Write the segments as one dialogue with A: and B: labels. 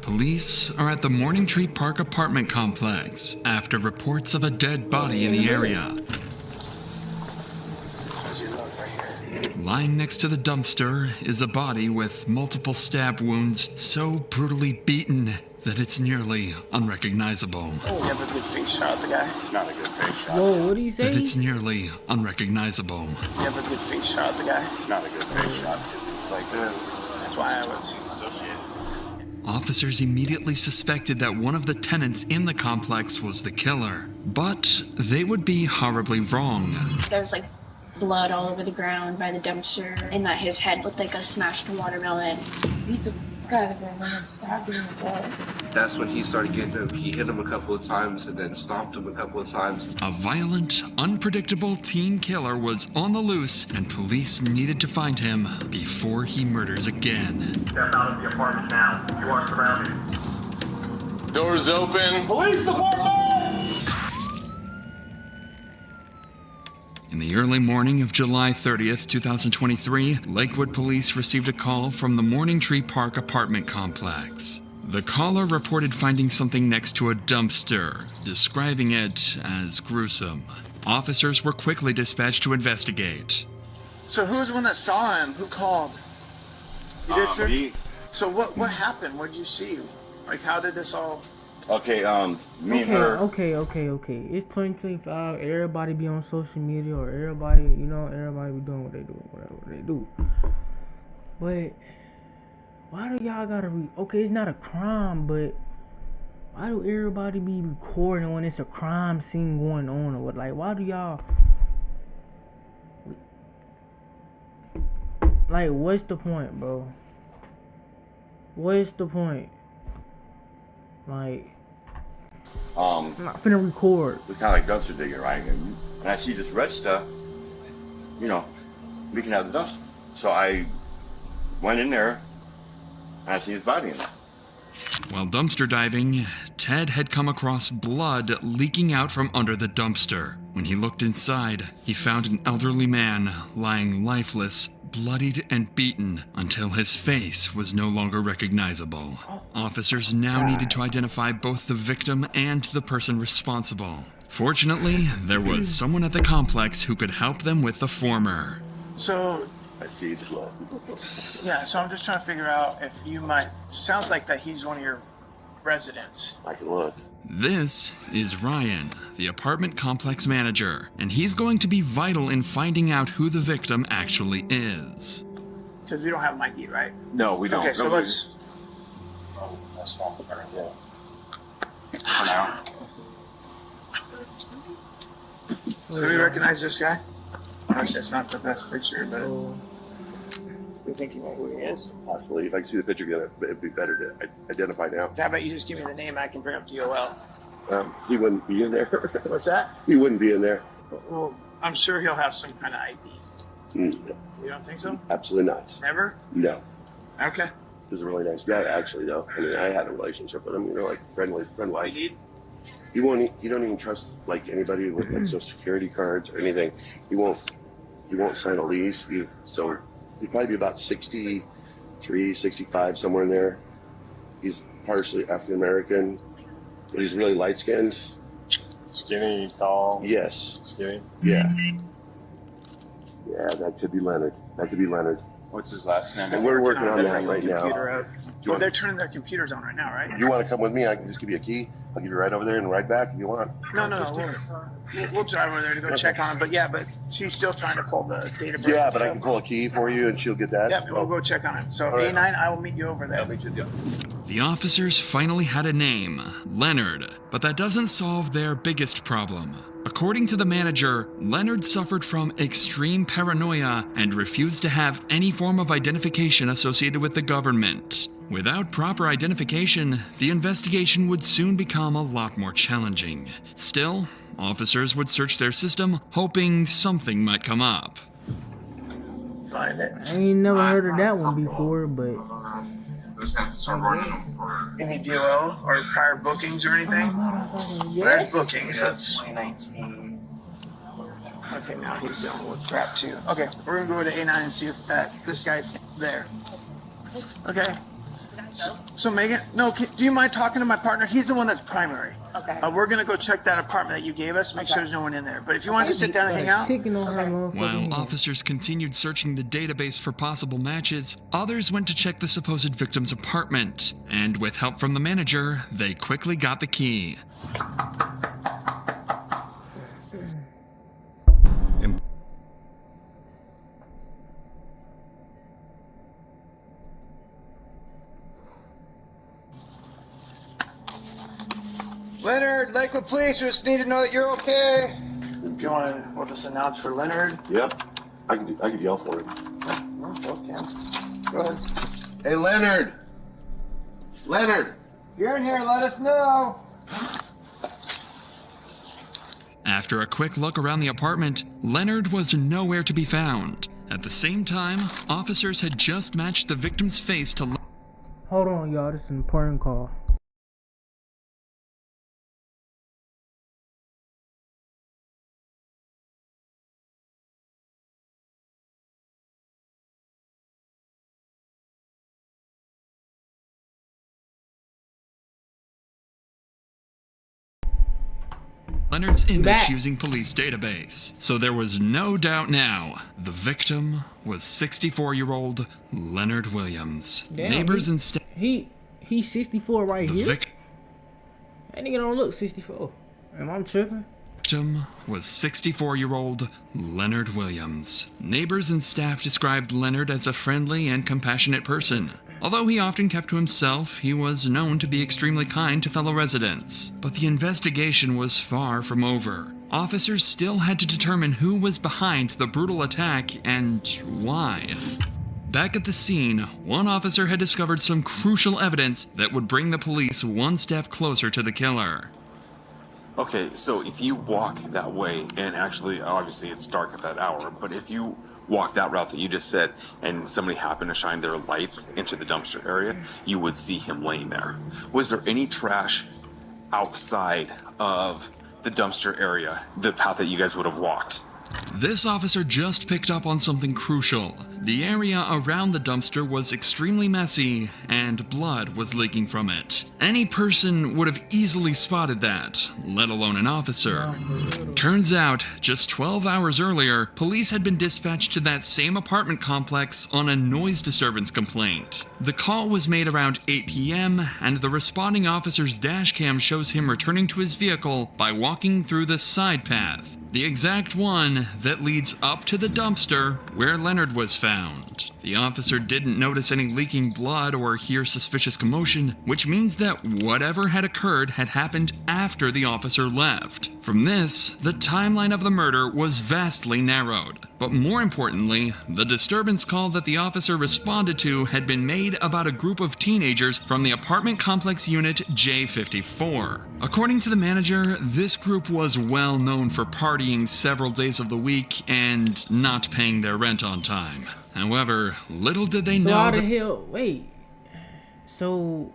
A: Police are at the Morning Tree Park apartment complex after reports of a dead body in the area. Lying next to the dumpster is a body with multiple stab wounds so brutally beaten that it's nearly unrecognizable.
B: You have a good face shot of the guy? Not a good face shot.
C: Whoa, what do you say?
A: That it's nearly unrecognizable.
B: You have a good face shot of the guy? Not a good face shot. It's like that's why I was associated.
A: Officers immediately suspected that one of the tenants in the complex was the killer, but they would be horribly wrong.
D: There's like blood all over the ground by the dumpster, and that his head looked like a smashed watermelon.
E: Beat the f out of him and then stabbed him in the butt.
F: That's when he started getting him. He hit him a couple of times and then stomped him a couple of times.
A: A violent, unpredictable teen killer was on the loose, and police needed to find him before he murders again.
G: Step out of the apartment now. You are surrounded.
H: Doors open.
G: Police department!
A: In the early morning of July 30th, 2023, Lakewood police received a call from the Morning Tree Park apartment complex. The caller reported finding something next to a dumpster, describing it as gruesome. Officers were quickly dispatched to investigate.
B: So who was the one that saw him? Who called? You did, sir?
I: Me.
B: So what happened? What did you see? Like, how did this all...
I: Okay, me and her.
C: Okay. It's 2025. Everybody be on social media, or everybody be doing what they do, whatever they do. But why do y'all gotta okay, it's not a crime, but why do everybody be recording when it's a crime scene going on, or what? Like, why do y'all... Like, what's the point, bro? What's the point? Like, I'm not finna record.
I: It was kind of like dumpster digging, right? And I see this red stuff, leaking out of the dumpster. So I went in there, and I see his body in there.
A: While dumpster diving, Ted had come across blood leaking out from under the dumpster. When he looked inside, he found an elderly man lying lifeless, bloodied and beaten until his face was no longer recognizable. Officers now needed to identify both the victim and the person responsible. Fortunately, there was someone at the complex who could help them with the former.
B: So...
I: I see his blood.
B: Yeah, so I'm just trying to figure out if you might... Sounds like that he's one of your residents.
I: I can look.
A: This is Ryan, the apartment complex manager, and he's going to be vital in finding out who the victim actually is.
B: Because we don't have an ID, right?
F: No, we don't.
B: Okay, so let's...
F: Oh, that's fine. All right, yeah. For now.
B: So we recognize this guy? Obviously, it's not the best picture, but... Do you think you know who he is?
I: Possibly. If I can see the picture again, it'd be better to identify now.
B: How about you just give me the name, I can bring up DOL.
I: He wouldn't be in there.
B: What's that?
I: He wouldn't be in there.
B: Well, I'm sure he'll have some kind of ID.
I: No,
B: You don't think so?
I: absolutely not.
B: Never?
I: No.
B: Okay.
I: He was a really nice guy, actually, though. I mean, I had a relationship with him. Like friend-wise. He don't even trust like anybody with like social security cards or anything. He won't sign a lease. So he'd probably be about 63, 65, somewhere in there. He's partially African American, but he's really light skinned.
H: Skinny, tall.
I: Yes.
H: Skinny.
I: Yeah. Yeah, that could be Leonard.
F: What's his last name?
I: And we're working on that right now.
B: Well, they're turning their computers on right now, right?
I: You want to come with me? I can just give you a key. I'll give you a ride over there and ride back if you want.
B: No. We'll drive over there to go check on him. But yeah, she's still trying to pull the data.
I: Yeah, but I can pull a key for you and she'll get that.
B: Yeah, we'll go check on him. So
I: All right.
B: A9, I will meet you over there.
I: I'll meet you. Yeah.
A: The officers finally had a name, Leonard, but that doesn't solve their biggest problem. According to the manager, Leonard suffered from extreme paranoia and refused to have any form of identification associated with the government. Without proper identification, the investigation would soon become a lot more challenging. Still, officers would search their system, hoping something might come up.
B: Find it.
C: I ain't never heard of that one before, but...
B: Any DOL or prior bookings or anything? There's bookings. That's
F: 2019.
B: okay. Now he's dealing with crap too. Okay, we're gonna go to A9 and see if this guy's there. Okay, So Megan, no, do you mind talking to my partner? He's the one that's primary.
E: Okay.
B: We're gonna go check that apartment that you gave us, make sure there's no one in there. But if you want to sit down and hang out,
C: Chicken on her motherfucking
A: While
C: head.
A: officers continued searching the database for possible matches, others went to check the supposed victim's apartment. And with help from the manager, they quickly got the key.
B: Leonard, Lakewood Police, we just need to know that you're okay. If you want to, we'll just announce for Leonard.
I: Yep. I could yell for him.
B: Both can. Go ahead.
I: Hey, Leonard. Leonard.
B: If you're in here, let us know.
A: After a quick look around the apartment, Leonard was nowhere to be found. At the same time, officers had just matched the victim's face to
C: Hold on, y'all. This is an important call.
A: Leonard's image
C: Back.
A: using police database. So there was no doubt now. The victim was 64-year-old Leonard Williams.
C: Damn,
A: Neighbors and staff.
C: He's 64 right
A: The
C: here.
A: victim
C: That nigga don't look 64. Am I tripping?
A: was 64-year-old Leonard Williams. Neighbors and staff described Leonard as a friendly and compassionate person. Although he often kept to himself, he was known to be extremely kind to fellow residents. But the investigation was far from over. Officers still had to determine who was behind the brutal attack and why. Back at the scene, one officer had discovered some crucial evidence that would bring the police one step closer to the killer.
J: Okay, so if you walk that way, and actually, obviously it's dark at that hour, but if you walk that route that you just said, and somebody happened to shine their lights into the dumpster area, you would see him laying there. Was there any trash outside of the dumpster area, the path that you guys would have walked?
A: This officer just picked up on something crucial. The area around the dumpster was extremely messy, and blood was leaking from it. Any person would have easily spotted that, let alone an officer. Turns out, just 12 hours earlier, police had been dispatched to that same apartment complex on a noise disturbance complaint. The call was made around 8 p.m., and the responding officer's dash cam shows him returning to his vehicle by walking through the side path. The exact one that leads up to the dumpster where Leonard was found. The officer didn't notice any leaking blood or hear suspicious commotion, which means that whatever had occurred had happened after the officer left. From this, the timeline of the murder was vastly narrowed. But more importantly, the disturbance call that the officer responded to had been made about a group of teenagers from the apartment complex unit J54. According to the manager, this group was well known for partying several days of the week and not paying their rent on time. However, little did they
C: So
A: know
C: how the
A: that
C: hell? Wait. So.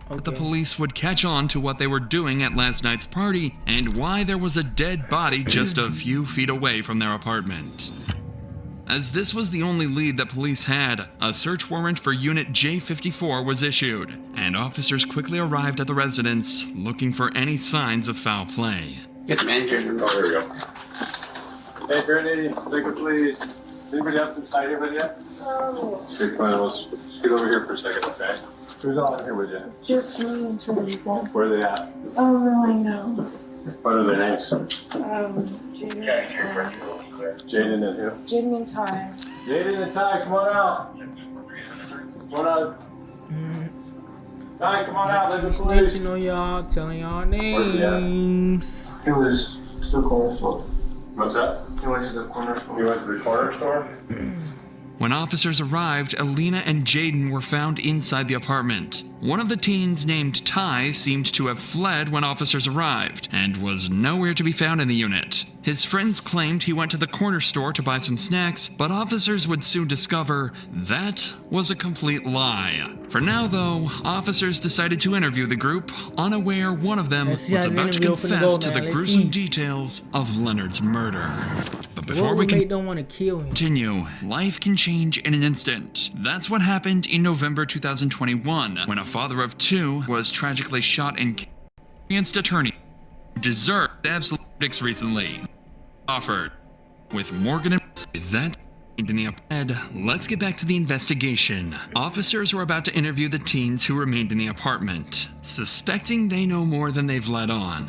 A: the
C: Okay.
A: police would catch on to what they were doing at last night's party and why there was a dead body just a few feet away from their apartment. As this was the only lead that police had, a search warrant for Unit J54 was issued, and officers quickly arrived at the residence looking for any signs of foul play.
H: Get the manager. Oh, there we go. Hey, Brittany, Lakewood Police. Anybody else inside here with you?
E: Oh,
H: Sure, come on, let's get over here for a second, okay? Who's all in here with you?
E: just me and two people.
H: Where are they at?
E: Oh, really? No.
H: What are their names?
E: Jaden.
H: Jaden and who?
E: Jaden and Ty.
H: Jaden and Ty, come on out. Come on out. Ty, come on out, Lakewood Police.
C: Snitching on y'all, telling y'all
H: Where's he at?
C: names.
B: It was still corner store.
H: What's that?
B: He went to the corner
H: You
B: store.
H: went to the corner store?
A: When officers arrived, Alina and Jaden were found inside the apartment. One of the teens, named Ty, seemed to have fled when officers arrived and was nowhere to be found in the unit. His friends claimed he went to the corner store to buy some snacks, but officers would soon discover that was a complete lie. For now, though, officers decided to interview the group, unaware one of them
C: Let's see
A: was
C: how the
A: about to
C: interview finna
A: confess
C: go
A: to
C: now.
A: the
C: Let's
A: gruesome
C: see.
A: details of Leonard's murder. But before
C: What
A: we
C: would make them want to kill him?
A: continue, life can change in an instant. That's what happened in November 2021 when a father of two was tragically shot and killed against attorney who deserved the absolute verdicts recently offered. With Morgan and that in the op-ed, let's get back to the investigation. Officers were about to interview the teens who remained in the apartment, suspecting they know more than they've let on.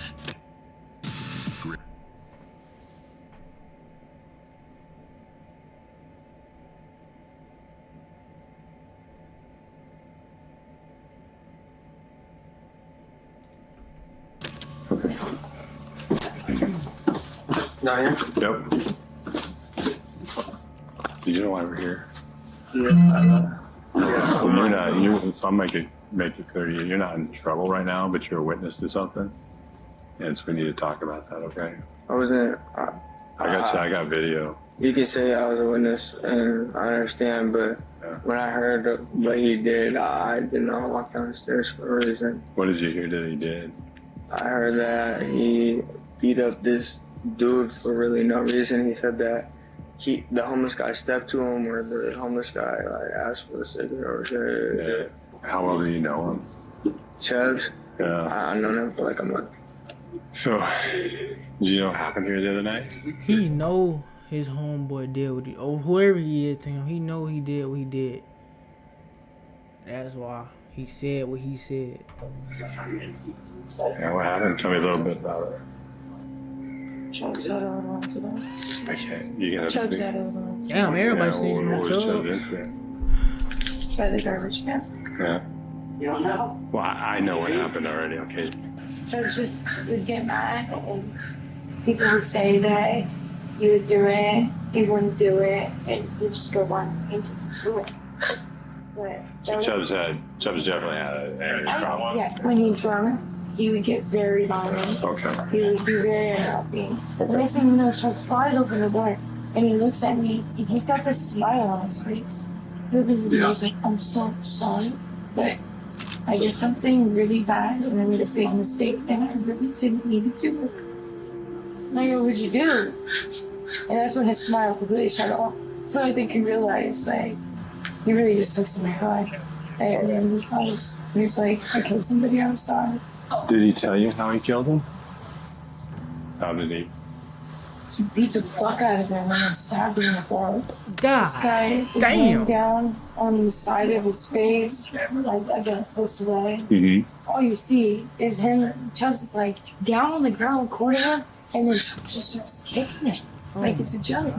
B: Not here?
K: Yep. Do you know why we're here?
B: Yeah.
K: Well, you're not. So I'll make it clear to you. You're not in trouble right now, but you're a witness to something, and so we need to talk about that. Okay?
B: I wasn't.
K: I got video.
B: You can say I was a witness, and I understand, but when I heard what he did, I did not walk down the stairs for a reason.
K: What did you hear that he did?
B: I heard that he beat up this dude for really no reason. He said that the homeless guy stepped to him, or the homeless guy asked for a cigarette or
K: How well do you know him?
B: Chubbs.
K: Yeah.
B: I've known him for like a month.
K: So, did you know what happened here the other night?
C: He know his homeboy did what he, or whoever he is to him, he know he did what he did. That's why he said what he said.
K: Yeah, what happened? Tell me a little bit about it.
E: Chubbs had a little incident.
K: I can't. You gotta.
E: Chubbs had a little incident.
C: Damn, everybody sees
K: what
C: him.
K: was
C: Chubbs.
K: Chubbs' incident?
E: By the garbage can.
K: Yeah.
E: You don't know?
K: Well, I know what happened already. Okay.
E: Chubbs just would get mad, and people would say that you would do it, you wouldn't do it, and you just go on and do it. But
K: So Chubbs definitely had an angry problem.
E: yeah, when he's drunk, he would get very violent.
K: Okay.
E: He would be very unhappy. The next thing you know, Chubbs flies open the door, and he looks at me, and he's got this smile on his face. He's like, I'm so sorry, but I did something really bad, and I made a big mistake, and I really didn't need to do it. And I go, what'd you do? And that's when his smile completely shut off. So I think he realized, like, he really just took some pride. And he's like, I killed somebody outside.
K: Did he tell you how he killed him? How did he?
E: He beat the fuck out of him and then stabbed him in the throat.
C: God,
E: This guy is laying down on the side of his face, like against this way.
K: Mm-hmm.
E: All you see is him, Chubbs is like down on the ground recording him, and then Chubbs just starts kicking him like it's a joke.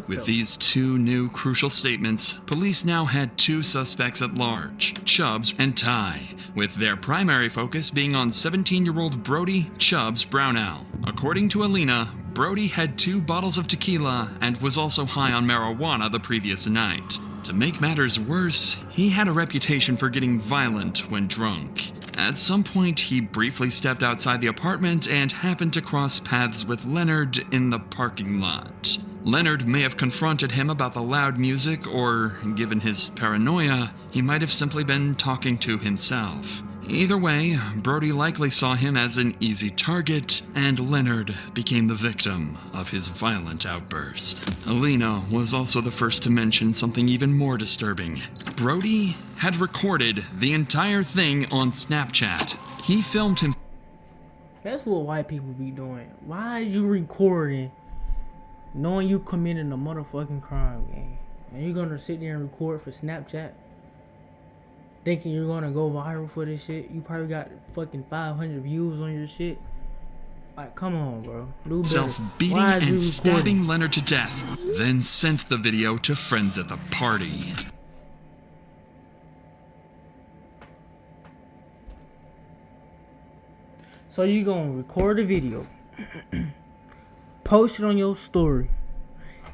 A: With these two new crucial statements, police now had two suspects at large, Chubbs and Ty, with their primary focus being on 17-year-old Brody Chubbs Brownell. According to Alina, Brody had 2 bottles of tequila and was also high on marijuana the previous night. To make matters worse, he had a reputation for getting violent when drunk. At some point, he briefly stepped outside the apartment and happened to cross paths with Leonard in the parking lot. Leonard may have confronted him about the loud music, or, given his paranoia, he might have simply been talking to himself. Either way, Brody likely saw him as an easy target, and Leonard became the victim of his violent outburst. Alina was also the first to mention something even more disturbing. Brody had recorded the entire thing on Snapchat. He filmed him.
C: That's what white people be doing. Why is you recording knowing you committed a motherfucking crime, gang? And you're gonna sit there and record for Snapchat? Thinking you're gonna go viral for this shit? You probably got fucking 500 views on your shit. Like, come on, bro. Do better.
A: Self-beating
C: Why is you
A: and stabbing
C: recording?
A: Leonard to death, then sent the video to friends at the party.
C: So you gonna record a video, post it on your story,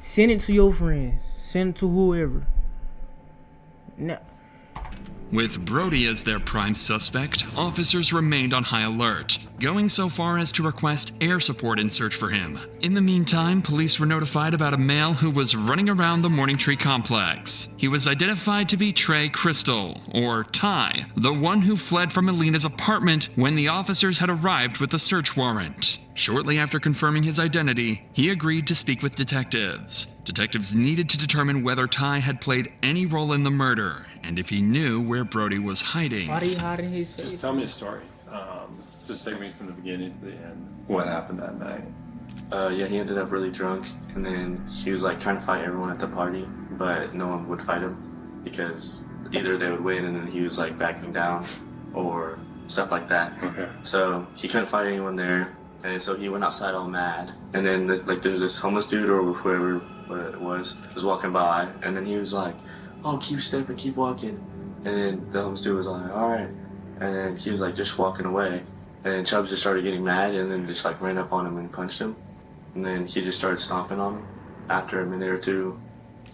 C: send it to your friends, send it to whoever. Now,
A: With Brody as their prime suspect, officers remained on high alert, going so far as to request air support and search for him. In the meantime, police were notified about a male who was running around the Morning Tree complex. He was identified to be Trey Crystal, or Ty, the one who fled from Alina's apartment when the officers had arrived with the search warrant. Shortly after confirming his identity, he agreed to speak with detectives. Detectives needed to determine whether Ty had played any role in the murder, and if he knew where Brody was hiding.
C: Why are you hiding his face?
K: Just tell me a story. Just take me from the beginning to the end. What happened that night?
L: Yeah, he ended up really drunk, and then he was like trying to fight everyone at the party, but no one would fight him because either they would win and then he was like backing down or stuff like that.
K: Okay.
L: So he couldn't fight anyone there, and so he went outside all mad. And then like there was this homeless dude or whoever it was walking by, and then he was like, "Oh, keep stepping, keep walking." And then the homeless dude was like, "All right," and then he was like just walking away. And then Chubbs just started getting mad and then just like ran up on him and punched him. And then he just started stomping on him. After a minute or two,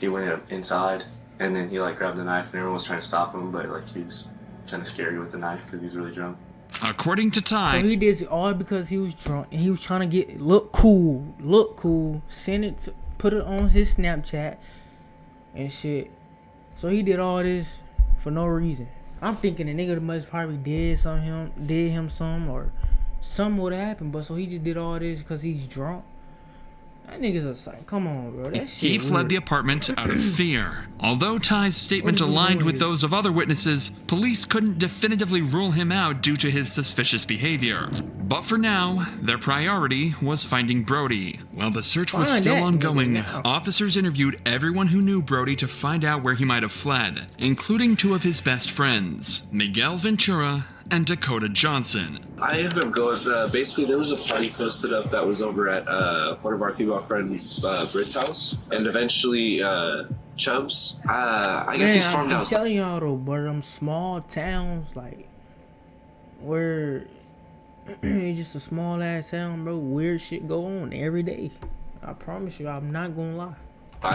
L: he went up inside and then he like grabbed the knife and everyone was trying to stop him, but like he was kind of scary with the knife because he was really drunk.
A: According to Ty,
C: So he did it all because he was drunk and he was trying to look cool, send it, put it on his Snapchat and shit. So he did all this for no reason. I'm thinking the nigga must probably did him some, or something would have happened. But so he just did all this because he's drunk. That nigga's a psych. Come on, bro. That shit
A: he fled
C: weird.
A: the apartment out of fear. Although Ty's statement
C: What is he
A: aligned
C: doing
A: with
C: here?
A: those of other witnesses, police couldn't definitively rule him out due to his suspicious behavior. But for now, their priority was finding Brody. While the search was
C: Find
A: still
C: that nigga
A: ongoing,
C: now.
A: officers interviewed everyone who knew Brody to find out where he might have fled, including two of his best friends, Miguel Ventura and Dakota Johnson.
F: I ended up going, basically there was a party posted up that was over at one of our female friends' Brit's house. And eventually Chubbs, I guess he
C: Man,
F: stormed
C: I'm
F: out.
C: telling y'all though, bro, them small towns, like, where it's just a small ass town, bro, weird shit go on every day. I promise you, I'm not gonna lie.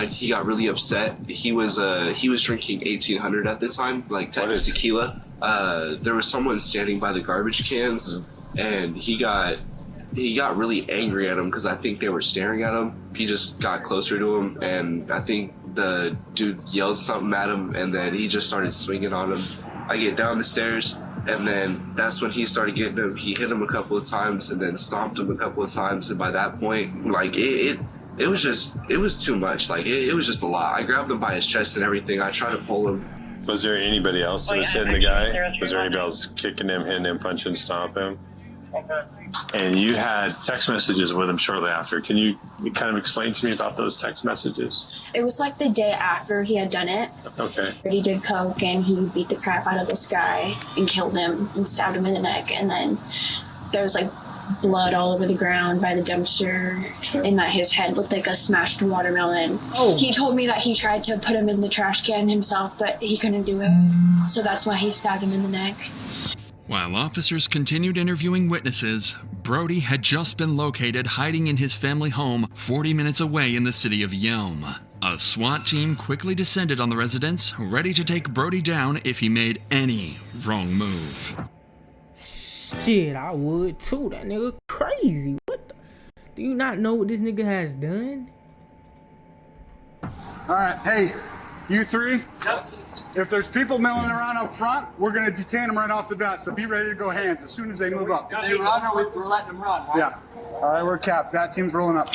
F: He got really upset. He was drinking 1800 at the time, like Texas tequila. There was someone standing by the garbage cans, and he got really angry at him because I think they were staring at him. He just got closer to him, and I think the dude yelled something at him, and then he just started swinging on him. I get down the stairs, and then that's when he started getting him. He hit him a couple of times, and then stomped him a couple of times, and by that point, like it was too much. Like it was just a lot. I grabbed him by his chest and everything. I tried to pull him.
K: Was there anybody else that was hitting the guy? Was there anybody else kicking him, hitting him, punching, stomping him? And you had text messages with him shortly after. Can you kind of explain to me about those text messages?
D: It was like the day after he had done it.
K: Okay.
D: He did coke and he beat the crap out of this guy and killed him and stabbed him in the neck. And then there was like blood all over the ground by the dumpster, and that his head looked like a smashed watermelon.
C: Oh.
D: He told me that he tried to put him in the trash can himself, but he couldn't do it. So that's why he stabbed him in the neck.
A: While officers continued interviewing witnesses, Brody had just been located hiding in his family home 40 minutes away in the city of Yelm. A SWAT team quickly descended on the residence, ready to take Brody down if he made any wrong move.
C: Shit, I would too. That nigga crazy. What the? Do you not know what this nigga has done?
H: All right, hey, you three. Yep. If there's people milling around up front, we're gonna detain them right off the bat. So be ready to go hands as soon as they move up.
G: They run or we're letting them run, right?
H: Yeah. All right, we're capped. Bat team's rolling up.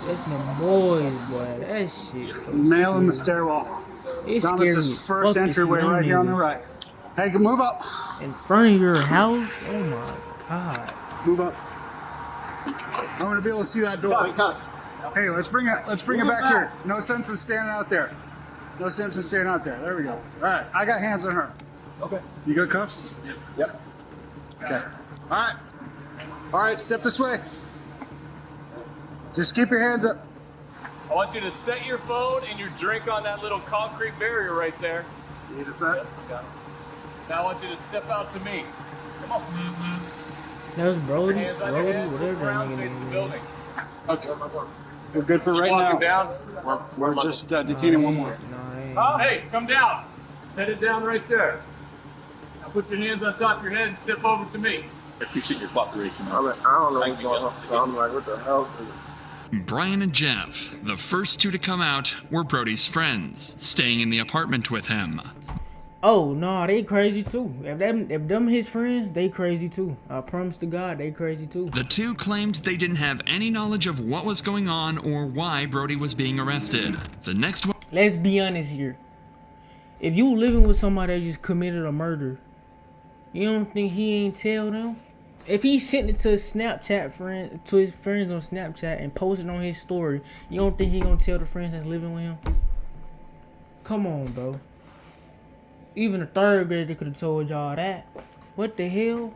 C: That's my boys, boy. That shit.
H: Male in the stairwell.
C: It
H: Dominus
C: scared
H: is
C: me.
H: first
C: Fuck
H: entryway
C: this
H: right here on the
C: nigga.
H: right. Hey, move up.
C: In front of your house? Oh my god.
H: Move up. I want to be able to see that door. Hey, let's bring it back here. No sense in standing out there. No sense in standing out there. There we go. All right, I got hands on her. Okay. You got cuffs? Yep. Okay. All right. All right, step this way. Just keep your hands up.
M: I want you to set your phone and your drink on that little concrete barrier right there.
H: You need a set?
M: Got it. Now I want you to step out to me. Come on.
C: That was Brody,
M: Hands on your head,
C: whatever
M: look
C: that
M: around,
C: nigga
M: face the
C: name is.
M: building.
H: Okay. We're good for right
M: Walking
H: now.
M: down.
H: We're just detaining one more.
M: Oh, hey, come down. Set it down right there. Now put your hands on top of your head and step over to me. I appreciate your cooperation.
B: I don't know what's going on. So I'm like, what the hell?
A: Brian and Jeff, the first two to come out, were Brody's friends, staying in the apartment with him.
C: Oh no, they crazy too. If them his friends, they crazy too. I promise to God, they crazy too.
A: The two claimed they didn't have any knowledge of what was going on or why Brody was being arrested. The next one.
C: Let's be honest here. If you living with somebody that just committed a murder, you don't think he ain't tell them? If he sent it to his Snapchat friend, to his friends on Snapchat and posted on his story, you don't think he gonna tell the friends that's living with him? Come on, bro. Even a third grader could have told y'all that. What the hell?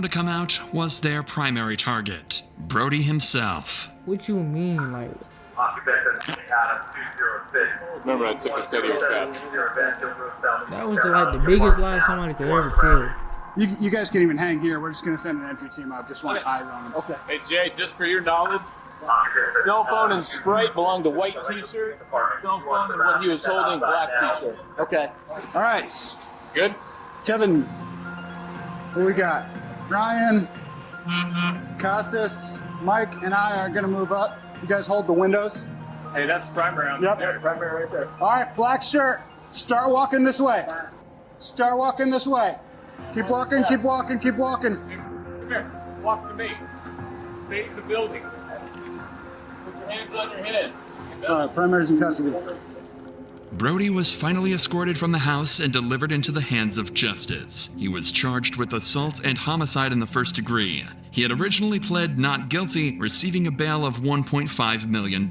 A: To come out was their primary target, Brody himself.
C: What you mean, like?
M: Remember, I took a steady cab.
C: That was the biggest lie somebody could ever tell.
H: You guys can even hang here. We're just gonna send an entry team up. Just want eyes on them. Okay.
M: Hey, Jay, just for your knowledge, cell phone and Sprite belonged to white t-shirt. Cell phone and what he was holding, black t-shirt.
H: Okay. All right.
M: Good?
H: Kevin, what we got? Ryan, Casas, Mike, and I are gonna move up. You guys hold the windows.
M: Hey, that's primary on
H: Yep.
M: there. Primary right there.
H: All right, black shirt. Start walking this way. Start walking this way. Keep walking, keep walking, keep walking.
M: Come here. Walk to me. Face the building. Put your hands on your head.
H: All right, primary's in custody.
A: Brody was finally escorted from the house and delivered into the hands of justice. He was charged with assault and homicide in the first degree. He had originally pled not guilty, receiving a bail of $1.5 million.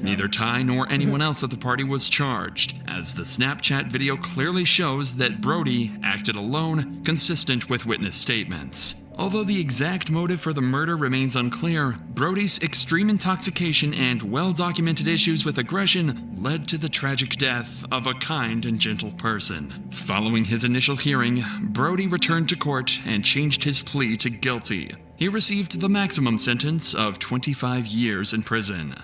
A: Neither Ty nor anyone else at the party was charged, as the Snapchat video clearly shows that Brody acted alone, consistent with witness statements. Although the exact motive for the murder remains unclear, Brody's extreme intoxication and well-documented issues with aggression led to the tragic death of a kind and gentle person. Following his initial hearing, Brody returned to court and changed his plea to guilty. He received the maximum sentence of 25 years in prison.